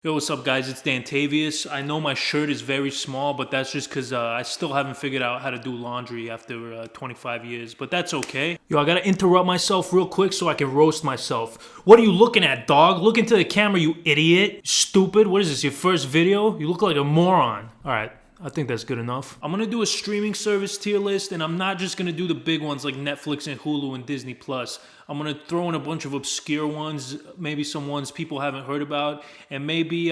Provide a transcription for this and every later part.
Yo, what's up, guys? It's Dantavius. I know my shirt is very small, but that's just because I still haven't figured out how to do laundry after 25 years, but that's okay. Yo, I gotta interrupt myself real quick so I can roast myself. What are you looking at, dog? Look into the camera, you idiot. Stupid. What is this, your first video? You look like a moron. All right. I think that's good enough. I'm gonna do a streaming service tier list, and I'm not just gonna do the big ones like Netflix and Hulu and Disney Plus. I'm gonna throw in a bunch of obscure ones, maybe some ones people haven't heard about, and maybe,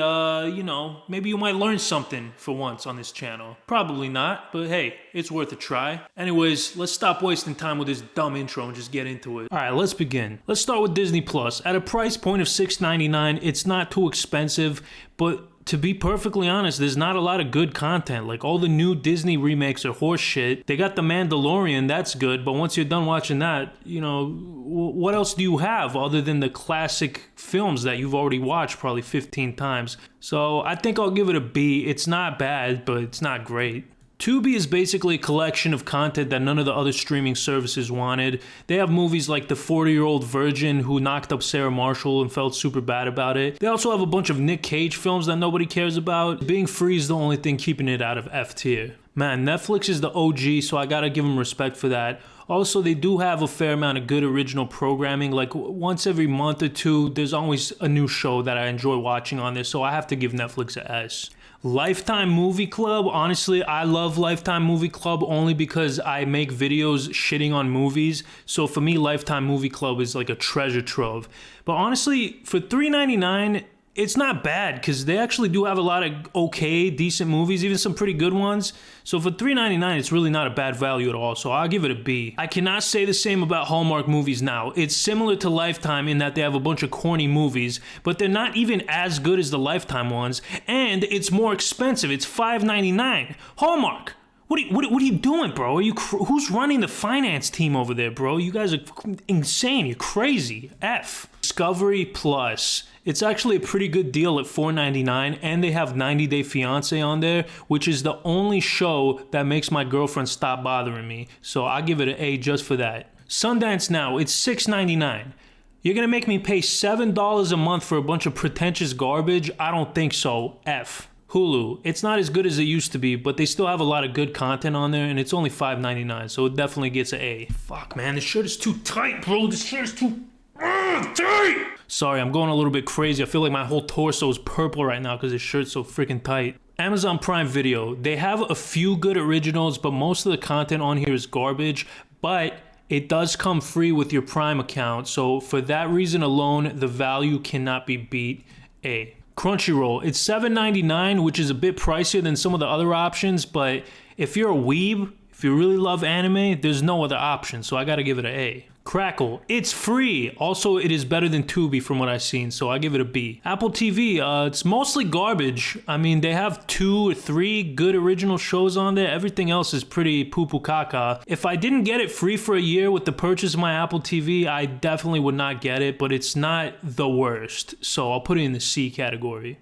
maybe you might learn something for once on this channel. Probably not, but hey, it's worth a try. Anyways, let's stop wasting time with this dumb intro and just get into it. All right, let's begin. Let's start with Disney Plus. At a price point of $6.99, it's not too expensive, but to be perfectly honest, there's not a lot of good content. Like, all the new Disney remakes are horse shit. They got The Mandalorian, that's good, but once you're done watching that, what else do you have other than the classic films that you've already watched probably 15 times? So I think I'll give it a B. It's not bad, but it's not great. Tubi is basically a collection of content that none of the other streaming services wanted. They have movies like The 40-Year-Old Virgin, who knocked up Sarah Marshall and felt super bad about it. They also have a bunch of Nick Cage films that nobody cares about. Being free is the only thing keeping it out of F tier. Man, Netflix is the OG, so I gotta give them respect for that. Also, they do have a fair amount of good original programming. Like, once every month or two, there's always a new show that I enjoy watching on there, so I have to give Netflix a S. Lifetime Movie Club, honestly, I love Lifetime Movie Club only because I make videos shitting on movies. So for me, Lifetime Movie Club is like a treasure trove. But honestly, for $3.99, it's not bad because they actually do have a lot of okay, decent movies, even some pretty good ones. So for $3.99, it's really not a bad value at all. So I'll give it a B. I cannot say the same about Hallmark movies now. It's similar to Lifetime in that they have a bunch of corny movies, but they're not even as good as the Lifetime ones. And it's more expensive. It's $5.99. Hallmark. What are you doing, bro? Who's running the finance team over there, bro? You guys are insane. You're crazy. F. Discovery Plus. It's actually a pretty good deal at $4.99, and they have 90 Day Fiancé on there, which is the only show that makes my girlfriend stop bothering me. So I give it an A just for that. Sundance Now, it's $6.99. You're gonna make me pay $7 a month for a bunch of pretentious garbage? I don't think so. F. Hulu, it's not as good as it used to be, but they still have a lot of good content on there, and it's only $5.99, so it definitely gets an A. Fuck, man, this shirt is too tight, bro. This hair is too tight. Sorry, I'm going a little bit crazy. I feel like my whole torso is purple right now because this shirt's so freaking tight. Amazon Prime Video, they have a few good originals, but most of the content on here is garbage, but it does come free with your Prime account, so for that reason alone, the value cannot be beat. A. Crunchyroll, it's $7.99, which is a bit pricier than some of the other options, but if you're a weeb, if you really love anime, there's no other option, so I gotta give it an A. Crackle, it's free. Also, it is better than Tubi from what I've seen, so I give it a B. Apple TV, it's mostly garbage. I mean, they have 2 or 3 good original shows on there. Everything else is pretty poo-poo caca. If I didn't get it free for a year with the purchase of my Apple TV, I definitely would not get it, but it's not the worst, so I'll put it in the C category.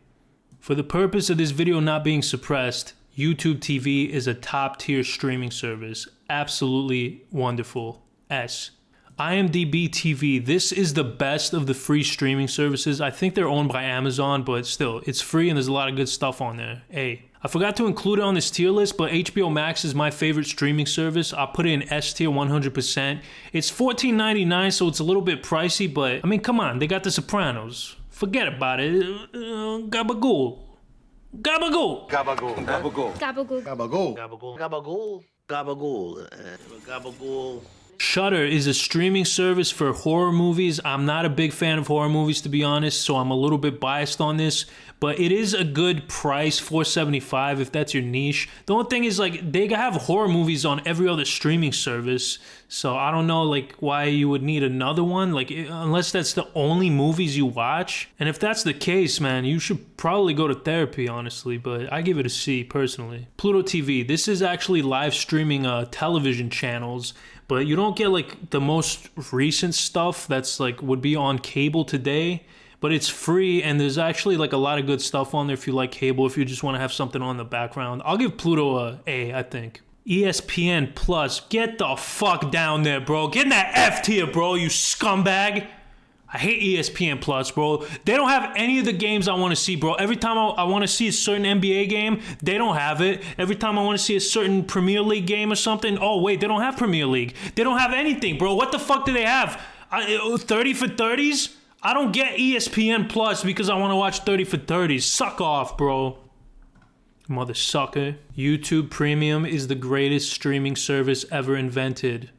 For the purpose of this video not being suppressed, YouTube TV is a top-tier streaming service. Absolutely wonderful. S. IMDb TV, this is the best of the free streaming services. I think they're owned by Amazon, but still, it's free and there's a lot of good stuff on there. A. I forgot to include it on this tier list, but HBO Max is my favorite streaming service. I'll put it in S tier 100%. It's $14.99, so it's a little bit pricey, but I mean, come on, they got The Sopranos. Forget about it. Gabagool. Gabagool. Gabagool. Gabagool. Gabagool. Gabagool. Gabagool. Gabagool. Gabagool. Gabagool. Shudder is a streaming service for horror movies. I'm not a big fan of horror movies, to be honest, so I'm a little bit biased on this, but it is a good price, $4.75 if that's your niche. The only thing is, like, they have horror movies on every other streaming service, so I don't know, like, why you would need another one, like, unless that's the only movies you watch. And if that's the case, man, you should probably go to therapy, honestly, but I give it a C personally. Pluto TV, this is actually live streaming television channels, but you don't get like the most recent stuff that's like would be on cable today, but it's free and there's actually like a lot of good stuff on there if you like cable, if you just want to have something on the background. I'll give Pluto a I think. ESPN Plus, get the fuck down there, bro. Get in that F tier, bro, you scumbag. I hate ESPN Plus, bro. They don't have any of the games I want to see, bro. Every time I want to see a certain NBA game, they don't have it. Every time I want to see a certain Premier League game or something, oh, wait, they don't have Premier League. They don't have anything, bro. What the fuck do they have? 30 for 30s? I don't get ESPN Plus because I want to watch 30 for 30s. Suck off, bro. Mother sucker. YouTube Premium is the greatest streaming service ever invented.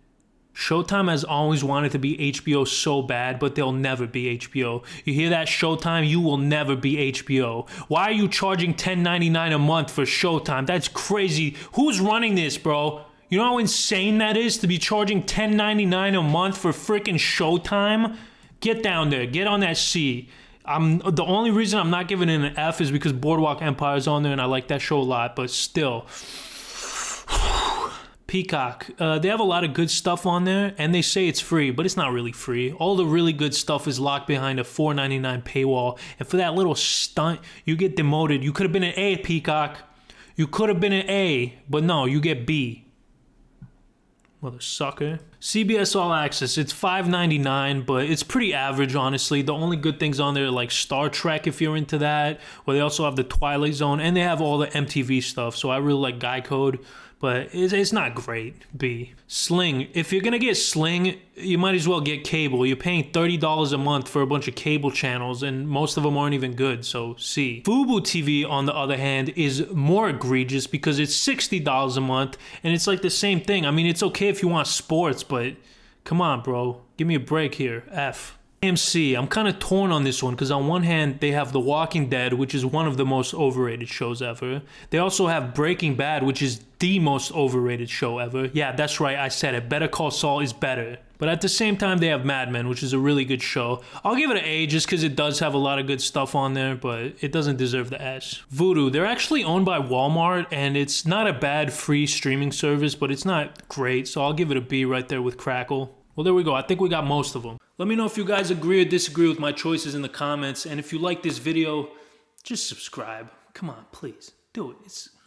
Showtime has always wanted to be HBO so bad, but they'll never be HBO. You hear that, Showtime? You will never be HBO. Why are you charging $10.99 a month for Showtime? That's crazy. Who's running this, bro? You know how insane that is to be charging $10.99 a month for freaking Showtime? Get down there. Get on that C. The only reason I'm not giving it an F is because Boardwalk Empire is on there and I like that show a lot, but still. Peacock, they have a lot of good stuff on there, and they say it's free, but it's not really free. All the really good stuff is locked behind a $4.99 paywall, and for that little stunt, you get demoted. You could have been an A, Peacock. You could have been an A, but no, you get B. Mother sucker. CBS All Access, it's $5.99, but it's pretty average, honestly. The only good things on there are like Star Trek, if you're into that, or they also have the Twilight Zone, and they have all the MTV stuff, so I really like Guy Code. But it's not great, B. Sling. If you're going to get Sling, you might as well get cable. You're paying $30 a month for a bunch of cable channels, and most of them aren't even good, so C. Fubo TV, on the other hand, is more egregious because it's $60 a month, and it's like the same thing. I mean, it's okay if you want sports, but come on, bro. Give me a break here. F. AMC, I'm kind of torn on this one because on one hand, they have The Walking Dead, which is one of the most overrated shows ever. They also have Breaking Bad, which is the most overrated show ever. Yeah, that's right, I said it. Better Call Saul is better. But at the same time, they have Mad Men, which is a really good show. I'll give it an A just because it does have a lot of good stuff on there, but it doesn't deserve the S. Vudu, they're actually owned by Walmart, and it's not a bad free streaming service, but it's not great, so I'll give it a B right there with Crackle. Well, there we go. I think we got most of them. Let me know if you guys agree or disagree with my choices in the comments. And if you like this video, just subscribe. Come on, please. Do it.